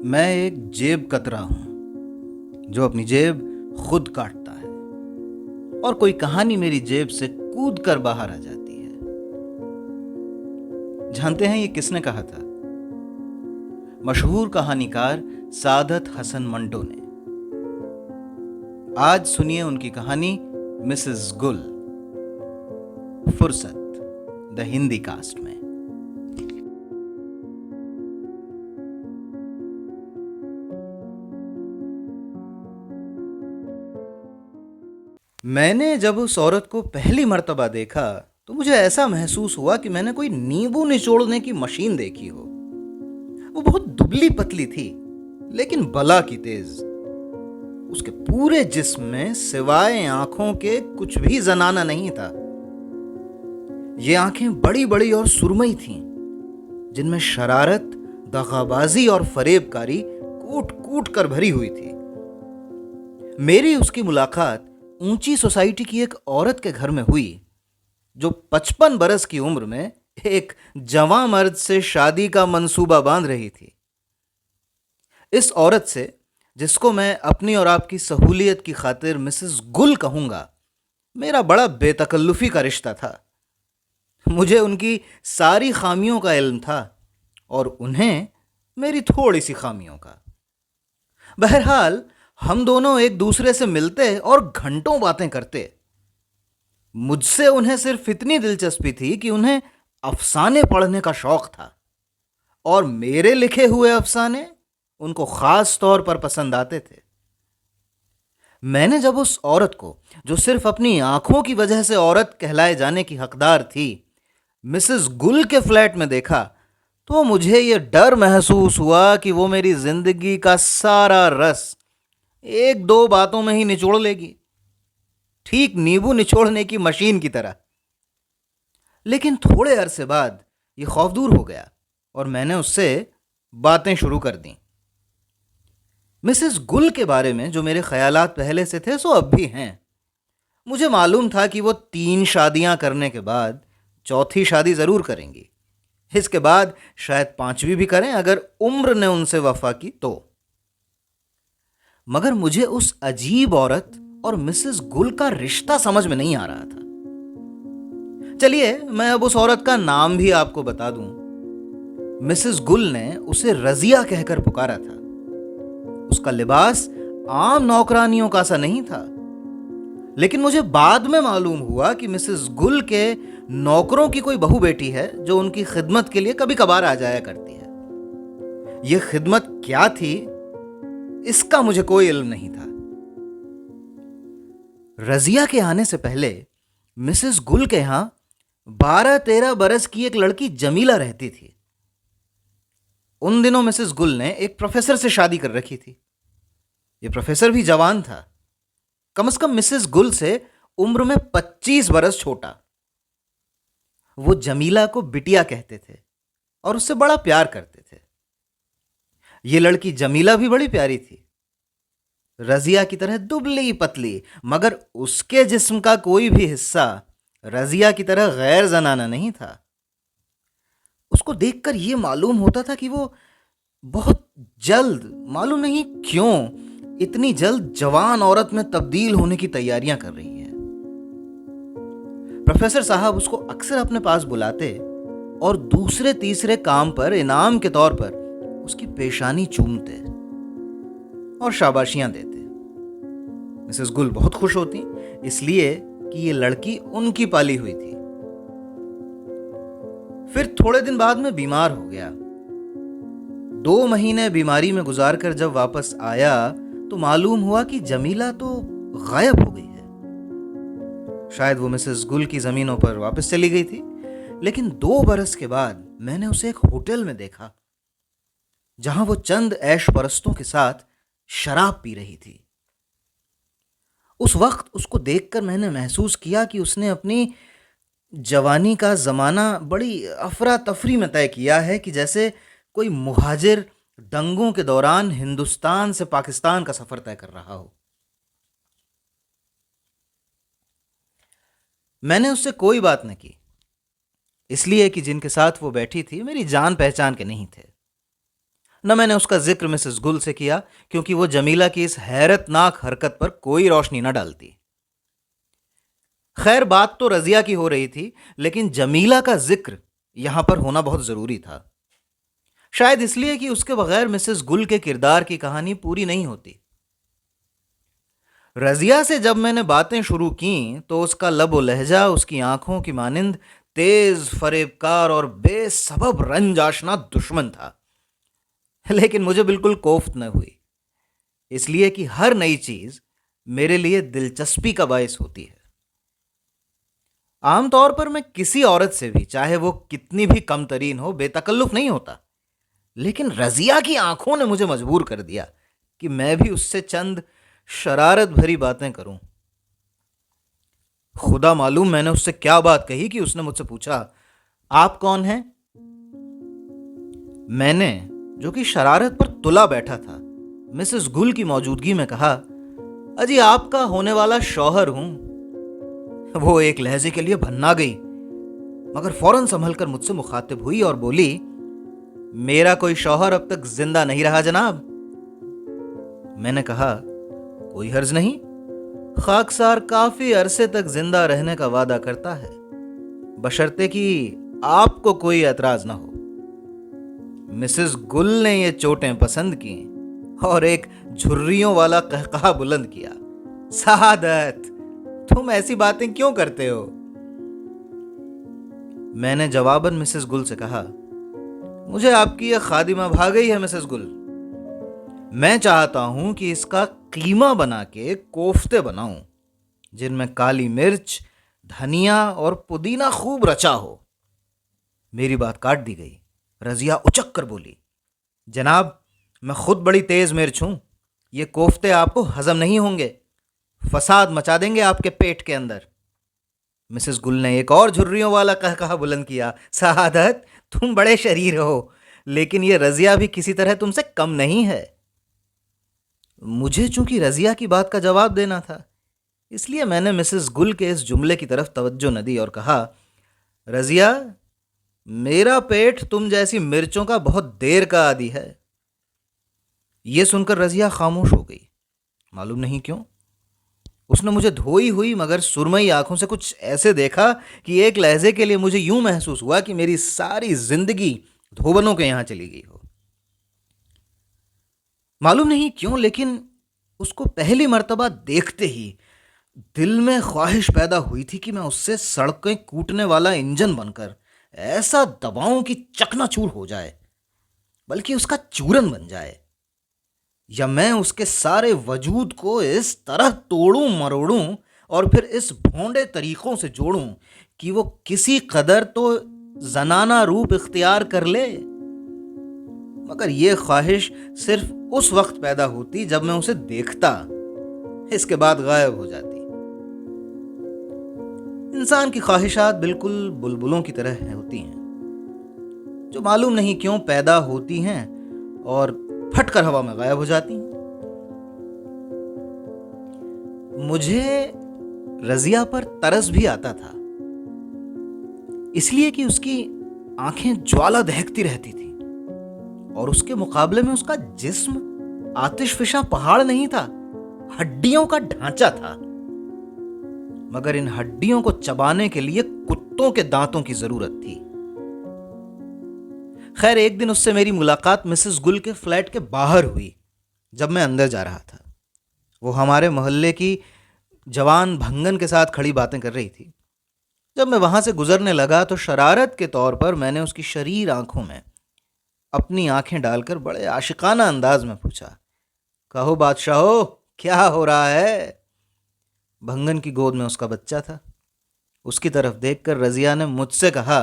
मैं एक जेब कतरा हूं जो अपनी जेब खुद काटता है और कोई कहानी मेरी जेब से कूद कर बाहर आ जाती है। जानते हैं ये किसने कहा था? मशहूर कहानीकार सादत हसन मंटो ने। आज सुनिए उनकी कहानी मिसेस गुल, फुर्सत, द हिंदी कास्ट में। मैंने जब उस औरत को पहली मर्तबा देखा तो मुझे ऐसा महसूस हुआ कि मैंने कोई नींबू निचोड़ने की मशीन देखी हो। वो बहुत दुबली पतली थी, लेकिन बला की तेज। उसके पूरे जिस्म में सिवाय आंखों के कुछ भी जनाना नहीं था। ये आंखें बड़ी बड़ी और सुरमई थीं, जिनमें शरारत, दगाबाजी और फरेबकारी कूट कूट कर भरी हुई थी। मेरी उसकी मुलाकात ऊंची सोसाइटी की एक औरत के घर में हुई, जो 55 बरस की उम्र में एक जवां मर्द से शादी का मंसूबा बांध रही थी। इस औरत से, जिसको मैं अपनी और आपकी सहूलियत की खातिर मिसेस गुल कहूंगा, मेरा बड़ा बेतकल्लुफी का रिश्ता था। मुझे उनकी सारी खामियों का इल्म था और उन्हें मेरी थोड़ी सी खामियों का। बहरहाल, हम दोनों एक दूसरे से मिलते और घंटों बातें करते। मुझसे उन्हें सिर्फ इतनी दिलचस्पी थी कि उन्हें अफसाने पढ़ने का शौक था और मेरे लिखे हुए अफसाने उनको खास तौर पर पसंद आते थे। मैंने जब उस औरत को, जो सिर्फ अपनी आंखों की वजह से औरत कहलाए जाने की हकदार थी, मिसेस गुल के फ्लैट में देखा, तो मुझे यह डर महसूस हुआ कि वो मेरी जिंदगी का सारा रस एक दो बातों में ही निचोड़ लेगी, ठीक नींबू निचोड़ने की मशीन की तरह। लेकिन थोड़े अरसे बाद यह खौफ दूर हो गया और मैंने उससे बातें शुरू कर दी। मिसेस गुल के बारे में जो मेरे ख्यालात पहले से थे, सो अब भी हैं। मुझे मालूम था कि वो 3 शादियां करने के बाद चौथी शादी जरूर करेंगी। इसके बाद शायद 5वीं भी करें, अगर उम्र ने उनसे वफा की तो। मगर मुझे उस अजीब औरत और मिसेस गुल का रिश्ता समझ में नहीं आ रहा था। चलिए, मैं अब उस औरत का नाम भी आपको बता दूं। मिसेस गुल ने उसे रजिया कहकर पुकारा था। उसका लिबास आम नौकरानियों का सा नहीं था, लेकिन मुझे बाद में मालूम हुआ कि मिसेस गुल के नौकरों की कोई बहू बेटी है जो उनकी खिदमत के लिए कभी कभार आ जाया करती है। यह खिदमत क्या थी, इसका मुझे कोई इल्म नहीं था। रजिया के आने से पहले मिसेस गुल के यहां 12-13 बरस की एक लड़की जमीला रहती थी। उन दिनों मिसेस गुल ने एक प्रोफेसर से शादी कर रखी थी। यह प्रोफेसर भी जवान था, कम से कम मिसेस गुल से उम्र में 25 बरस छोटा। वो जमीला को बिटिया कहते थे और उससे बड़ा प्यार करते थे। ये लड़की जमीला भी बड़ी प्यारी थी, रजिया की तरह दुबली पतली, मगर उसके जिस्म का कोई भी हिस्सा रजिया की तरह गैर जनाना नहीं था। उसको देखकर यह मालूम होता था कि वो बहुत जल्द, मालूम नहीं क्यों, इतनी जल्द जवान औरत में तब्दील होने की तैयारियां कर रही है। प्रोफेसर साहब उसको अक्सर अपने पास बुलाते और दूसरे तीसरे काम पर इनाम के तौर पर उसकी पेशानी चूमते और शाबाशियां देते। मिसेस गुल बहुत खुश होती, इसलिए कि ये लड़की उनकी पाली हुई थी। फिर थोड़े दिन बाद में बीमार हो गया। 2 महीने बीमारी में गुजारकर जब वापस आया तो मालूम हुआ कि जमीला तो गायब हो गई है। शायद वो मिसेस गुल की जमीनों पर वापस चली गई थी। लेकिन 2 बरस के बाद मैंने उसे एक होटल में देखा, जहां वो चंद ऐश परस्तों के साथ शराब पी रही थी। उस वक्त उसको देखकर मैंने महसूस किया कि उसने अपनी जवानी का जमाना बड़ी अफरा तफरी में तय किया है, कि जैसे कोई मुहाजिर दंगों के दौरान हिंदुस्तान से पाकिस्तान का सफर तय कर रहा हो। मैंने उससे कोई बात न की। इसलिए कि जिनके साथ वो बैठी थी मेरी जान पहचान के नहीं थे। न मैंने उसका जिक्र मिसेस गुल से किया, क्योंकि वो जमीला की इस हैरतनाक हरकत पर कोई रोशनी न डालती। खैर, बात तो रजिया की हो रही थी, लेकिन जमीला का जिक्र यहां पर होना बहुत जरूरी था। शायद इसलिए कि उसके बगैर मिसेस गुल के किरदार की कहानी पूरी नहीं होती। रजिया से जब मैंने बातें शुरू की तो उसका लबो लहजा उसकी आंखों की मानिंद तेज, फरेबकार और बेसबब रंज आशना दुश्मन था। लेकिन मुझे बिल्कुल कोफ्त न हुई, इसलिए कि हर नई चीज मेरे लिए दिलचस्पी का बायस होती है। आमतौर पर मैं किसी औरत से भी, चाहे वो कितनी भी कम तरीन हो, बेतकल्लुफ नहीं होता। लेकिन रजिया की आंखों ने मुझे मजबूर कर दिया कि मैं भी उससे चंद शरारत भरी बातें करूं। खुदा मालूम मैंने उससे क्या बात कही कि उसने मुझसे पूछा, आप कौन हैं? मैंने, जो कि शरारत पर तुला बैठा था, मिसेस गुल की मौजूदगी में कहा, अजी आपका होने वाला शौहर हूं। वो एक लहजे के लिए भन्ना गई, मगर फौरन संभल कर मुझसे मुखातिब हुई और बोली, मेरा कोई शौहर अब तक जिंदा नहीं रहा जनाब। मैंने कहा, कोई हर्ज नहीं, खाकसार काफी अरसे तक जिंदा रहने का वादा करता है, बशर्ते कि आपको कोई एतराज ना हो। मिसेस गुल ने ये चोटें पसंद की और एक झुर्रियों वाला कहकहा बुलंद किया, सआदत, तुम ऐसी बातें क्यों करते हो? मैंने जवाबन मिसेस गुल से कहा, मुझे आपकी यह खादिमा भा गई है मिसेस गुल। मैं चाहता हूं कि इसका कीमा बना के कोफ्ते बनाऊं, जिनमें काली मिर्च, धनिया और पुदीना खूब रचा हो। मेरी बात काट दी गई। रजिया उचक कर बोली, जनाब, मैं खुद बड़ी तेज मिर्च हूं, ये कोफ्ते आपको हजम नहीं होंगे, फसाद मचा देंगे आपके पेट के अंदर। मिसेस गुल ने एक और झुर्रियों वाला कहकहा बुलंद किया, सआदत, तुम बड़े शरीर हो, लेकिन ये रजिया भी किसी तरह तुमसे कम नहीं है। मुझे चूंकि रजिया की बात का जवाब देना था, इसलिए मैंने मिसेस गुल के इस जुमले की तरफ तवज्जो न दी और कहा, रजिया, मेरा पेट तुम जैसी मिर्चों का बहुत देर का आदी है। यह सुनकर रजिया खामोश हो गई। मालूम नहीं क्यों उसने मुझे धोई हुई मगर सुरमई आंखों से कुछ ऐसे देखा कि एक लहजे के लिए मुझे यूं महसूस हुआ कि मेरी सारी जिंदगी धोबनों के यहां चली गई हो। मालूम नहीं क्यों, लेकिन उसको पहली मर्तबा देखते ही दिल में ख्वाहिश पैदा हुई थी कि मैं उससे सड़कें कूटने वाला इंजन बनकर ऐसा दबाऊं कि चकनाचूर हो जाए, बल्कि उसका चूरन बन जाए, या मैं उसके सारे वजूद को इस तरह तोड़ूं मरोड़ूं और फिर इस भोंडे तरीकों से जोड़ूं कि वो किसी कदर तो जनाना रूप इख्तियार कर ले। मगर यह ख्वाहिश सिर्फ उस वक्त पैदा होती जब मैं उसे देखता, इसके बाद गायब हो जाती। इंसान की ख्वाहिशात बिल्कुल बुलबुलों की तरह होती हैं, जो मालूम नहीं क्यों पैदा होती हैं और फटकर हवा में गायब हो जाती हैं। मुझे रजिया पर तरस भी आता था, इसलिए कि उसकी आंखें ज्वाला दहकती रहती थी और उसके मुकाबले में उसका जिस्म आतिशफिशा पहाड़ नहीं था, हड्डियों का ढांचा था। मगर इन हड्डियों को चबाने के लिए कुत्तों के दांतों की जरूरत थी। खैर, एक दिन उससे मेरी मुलाकात मिसेस गुल के फ्लैट के बाहर हुई, जब मैं अंदर जा रहा था। वो हमारे मोहल्ले की जवान भंगन के साथ खड़ी बातें कर रही थी। जब मैं वहां से गुजरने लगा तो शरारत के तौर पर मैंने उसकी शरीर आंखों में अपनी आंखें डालकर बड़े आशिकाना अंदाज में पूछा, कहो बादशाहो, क्या हो रहा है? भंगन की गोद में उसका बच्चा था। उसकी तरफ देखकर रजिया ने मुझसे कहा,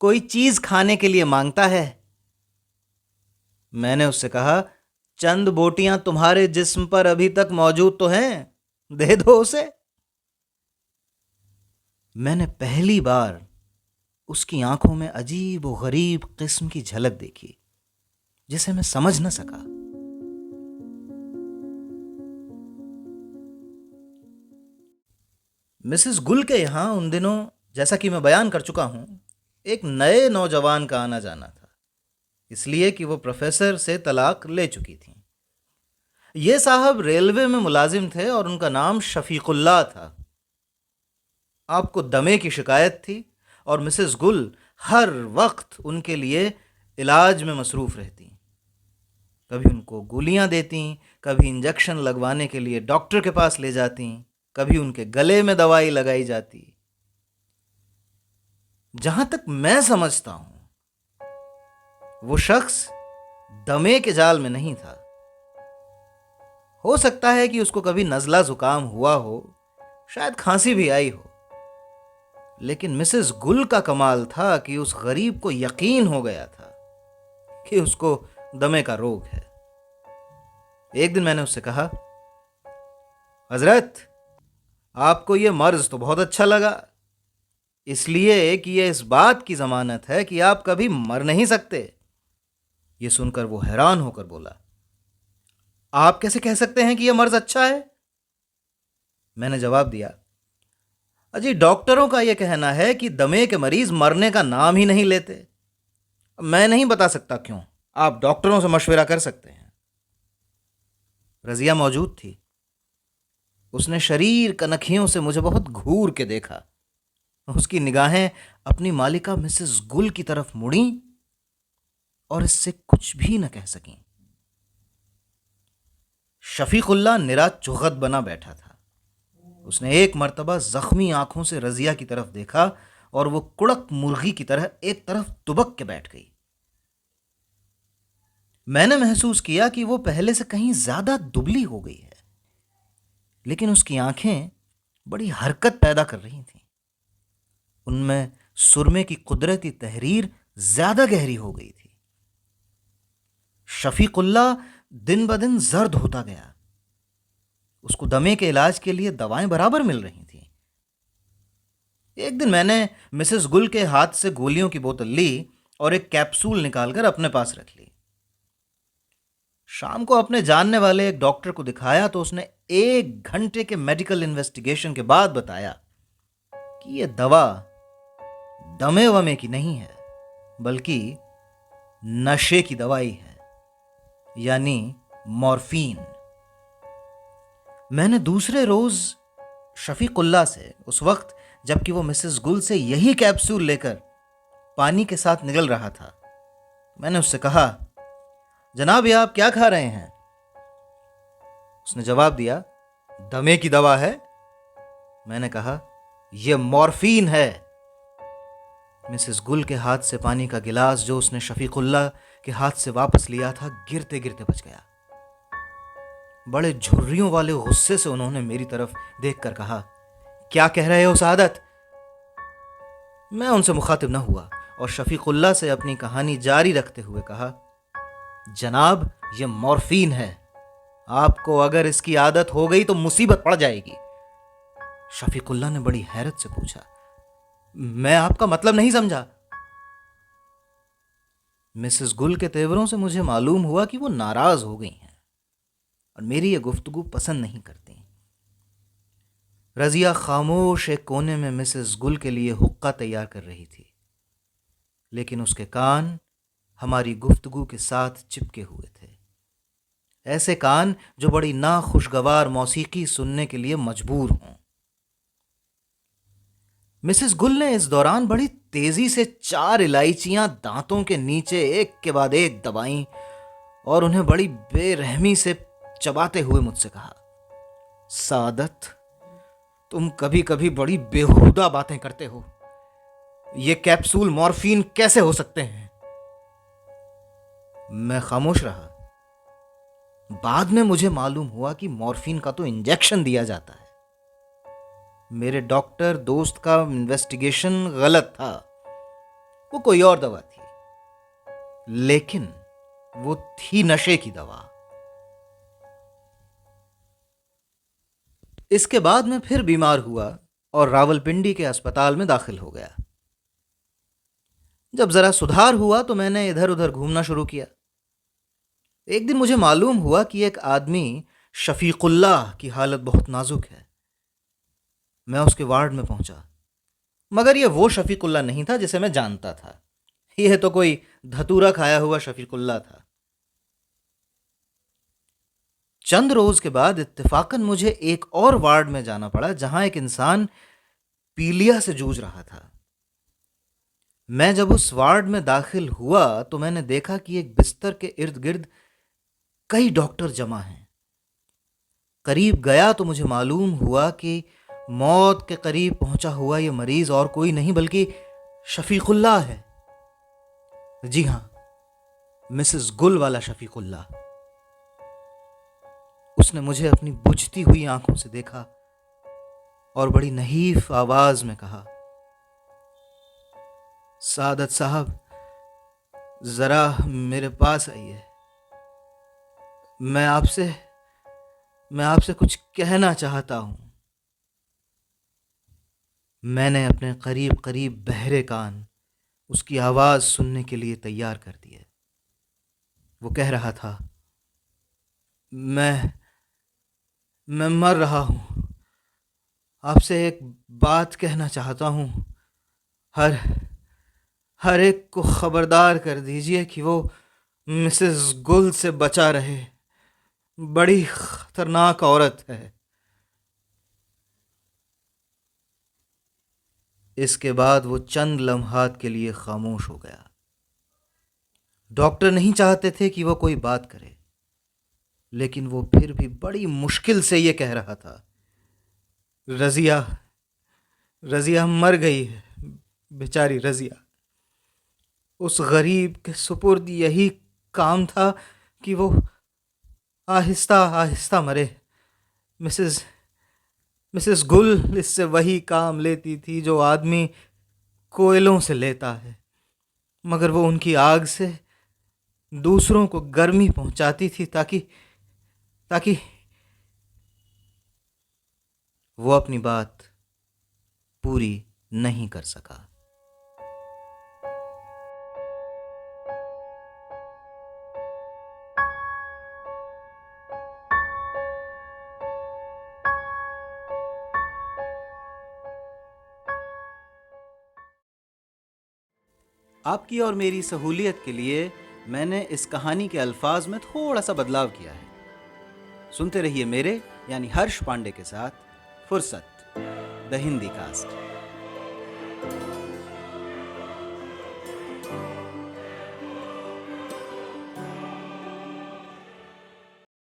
कोई चीज खाने के लिए मांगता है? मैंने उससे कहा, चंद बोटियां तुम्हारे जिस्म पर अभी तक मौजूद तो हैं, दे दो उसे। मैंने पहली बार उसकी आंखों में अजीब व गरीब किस्म की झलक देखी, जिसे मैं समझ न सका। मिसेस गुल के यहां उन दिनों, जैसा कि मैं बयान कर चुका हूं, एक नए नौजवान का आना जाना था, इसलिए कि वो प्रोफेसर से तलाक ले चुकी थी। ये साहब रेलवे में मुलाजिम थे और उनका नाम शफीकुल्ला था। आपको दमे की शिकायत थी और मिसेस गुल हर वक्त उनके लिए इलाज में मसरूफ़ रहती। कभी उनको गोलियां देती, कभी इंजेक्शन लगवाने के लिए डॉक्टर के पास ले जाती, कभी उनके गले में दवाई लगाई जाती। जहां तक मैं समझता हूं, वो शख्स दमे के जाल में नहीं था। हो सकता है कि उसको कभी नज़ला जुकाम हुआ हो, शायद खांसी भी आई हो, लेकिन मिसेस गुल का कमाल था कि उस गरीब को यकीन हो गया था कि उसको दमे का रोग है। एक दिन मैंने उससे कहा, हजरत, आपको ये मर्ज तो बहुत अच्छा लगा, इसलिए कि ये इस बात की जमानत है कि आप कभी मर नहीं सकते। ये सुनकर वो हैरान होकर बोला, आप कैसे कह सकते हैं कि यह मर्ज अच्छा है? मैंने जवाब दिया, अजी डॉक्टरों का यह कहना है कि दमे के मरीज मरने का नाम ही नहीं लेते। मैं नहीं बता सकता क्यों, आप डॉक्टरों से मशवरा कर सकते हैं। रजिया मौजूद थी। उसने शरीर कनखियों से मुझे बहुत घूर के देखा। उसकी निगाहें अपनी मालिका मिसेस गुल की तरफ मुड़ी और इससे कुछ भी न कह सकीं। शफीकुल्ला निरा चुगत बना बैठा था। उसने एक मर्तबा जख्मी आंखों से रजिया की तरफ देखा और वो कुड़क मुर्गी की तरह एक तरफ दुबक के बैठ गई। मैंने महसूस किया कि वो पहले से कहीं ज्यादा दुबली हो गई है, लेकिन उसकी आंखें बड़ी हरकत पैदा कर रही थीं। उनमें सुरमे की कुदरती तहरीर ज्यादा गहरी हो गई थी। शफीकुल्ला दिन ब दिन जर्द होता गया। उसको दमे के इलाज के लिए दवाएं बराबर मिल रही थीं। एक दिन मैंने मिसेस गुल के हाथ से गोलियों की बोतल ली और एक कैप्सूल निकालकर अपने पास रख ली। शाम को अपने जानने वाले एक डॉक्टर को दिखाया तो उसने 1 घंटे के मेडिकल इन्वेस्टिगेशन के बाद बताया कि यह दवा दमे वमे की नहीं है, बल्कि नशे की दवाई है, यानी मॉर्फीन। मैंने दूसरे रोज शफीकुल्ला से, उस वक्त जबकि वो मिसेस गुल से यही कैप्सूल लेकर पानी के साथ निकल रहा था, मैंने उससे कहा, जनाब ये आप क्या खा रहे हैं? उसने जवाब दिया, दमे की दवा है। मैंने कहा, यह मॉर्फीन है। मिसेस गुल के हाथ से पानी का गिलास जो उसने शफीकुल्ला के हाथ से वापस लिया था, गिरते गिरते बच गया। बड़े झुर्रियों वाले गुस्से से उन्होंने मेरी तरफ देखकर कहा, क्या कह रहे हो सादत? मैं उनसे मुखातिब न हुआ और शफीकुल्ला से अपनी कहानी जारी रखते हुए कहा, जनाब यह मॉर्फीन है, आपको अगर इसकी आदत हो गई तो मुसीबत पड़ जाएगी। शफीकुल्ला ने बड़ी हैरत से पूछा, मैं आपका मतलब नहीं समझा। मिसेस गुल के तेवरों से मुझे मालूम हुआ कि वो नाराज हो गई हैं और मेरी ये गुफ्तगू पसंद नहीं करती। रजिया खामोश एक कोने में मिसेस गुल के लिए हुक्का तैयार कर रही थी, लेकिन उसके कान हमारी गुफ्तगू के साथ चिपके हुए थे। ऐसे कान जो बड़ी नाखुशगवार मौसीकी सुनने के लिए मजबूर हों। मिसेस गुल ने इस दौरान बड़ी तेजी से 4 इलायचियां दांतों के नीचे एक के बाद एक दबाईं और उन्हें बड़ी बेरहमी से चबाते हुए मुझसे कहा, सादत, तुम कभी कभी बड़ी बेहुदा बातें करते हो। ये कैप्सूल मॉर्फीन कैसे हो सकते हैं? मैं खामोश रहा। बाद में मुझे मालूम हुआ कि मॉर्फीन का तो इंजेक्शन दिया जाता है। मेरे डॉक्टर दोस्त का इन्वेस्टिगेशन गलत था, वो कोई और दवा थी, लेकिन वो थी नशे की दवा। इसके बाद मैं फिर बीमार हुआ और रावलपिंडी के अस्पताल में दाखिल हो गया। जब जरा सुधार हुआ तो मैंने इधर उधर घूमना शुरू किया। एक दिन मुझे मालूम हुआ कि एक आदमी शफीकुल्लाह की हालत बहुत नाजुक है। मैं उसके वार्ड में पहुंचा। मगर यह वो शफीकुल्ला नहीं था जिसे मैं जानता था। यह तो कोई धतूरा खाया हुआ शफीकुल्ला था। चंद रोज के बाद इत्तेफाकन मुझे एक और वार्ड में जाना पड़ा जहां एक इंसान पीलिया से जूझ रहा था। मैं जब उस वार्ड में दाखिल हुआ तो मैंने देखा कि एक बिस्तर के इर्द गिर्द कई डॉक्टर जमा हैं। करीब गया तो मुझे मालूम हुआ कि मौत के करीब पहुंचा हुआ यह मरीज और कोई नहीं बल्कि शफीकुल्ला है। जी हां, मिसेस गुल वाला शफीकुल्ला। उसने मुझे अपनी बुझती हुई आंखों से देखा और बड़ी नहीफ आवाज में कहा, सादत साहब, जरा मेरे पास आइए। मैं आपसे मैं आपसे कुछ कहना चाहता हूं। मैंने अपने करीब करीब बहरे कान उसकी आवाज सुनने के लिए तैयार कर दिए। वो कह रहा था, मैं मैं मर रहा हूं। आपसे एक बात कहना चाहता हूं। हर हर एक को खबरदार कर दीजिए कि वो मिसेस गुल से बचा रहे। बड़ी खतरनाक औरत है। इसके बाद वो चंद लम्हात के लिए खामोश हो गया। डॉक्टर नहीं चाहते थे कि वो कोई बात करे, लेकिन वो फिर भी बड़ी मुश्किल से ये कह रहा था, रजिया रजिया मर गई है। बेचारी रजिया। उस गरीब के सुपुर्द यही काम था कि वो आहिस्ता आहिस्ता मरे। मिसेस मिसेस गुल इससे वही काम लेती थी जो आदमी कोयलों से लेता है, मगर वो उनकी आग से दूसरों को गर्मी पहुंचाती थी ताकि ताकि वो अपनी बात पूरी नहीं कर सका। आपकी और मेरी सहूलियत के लिए मैंने इस कहानी के अल्फाज में थोड़ा सा बदलाव किया है। सुनते रहिए मेरे यानी हर्ष पांडे के साथ फुर्सत, द हिंदी कास्ट।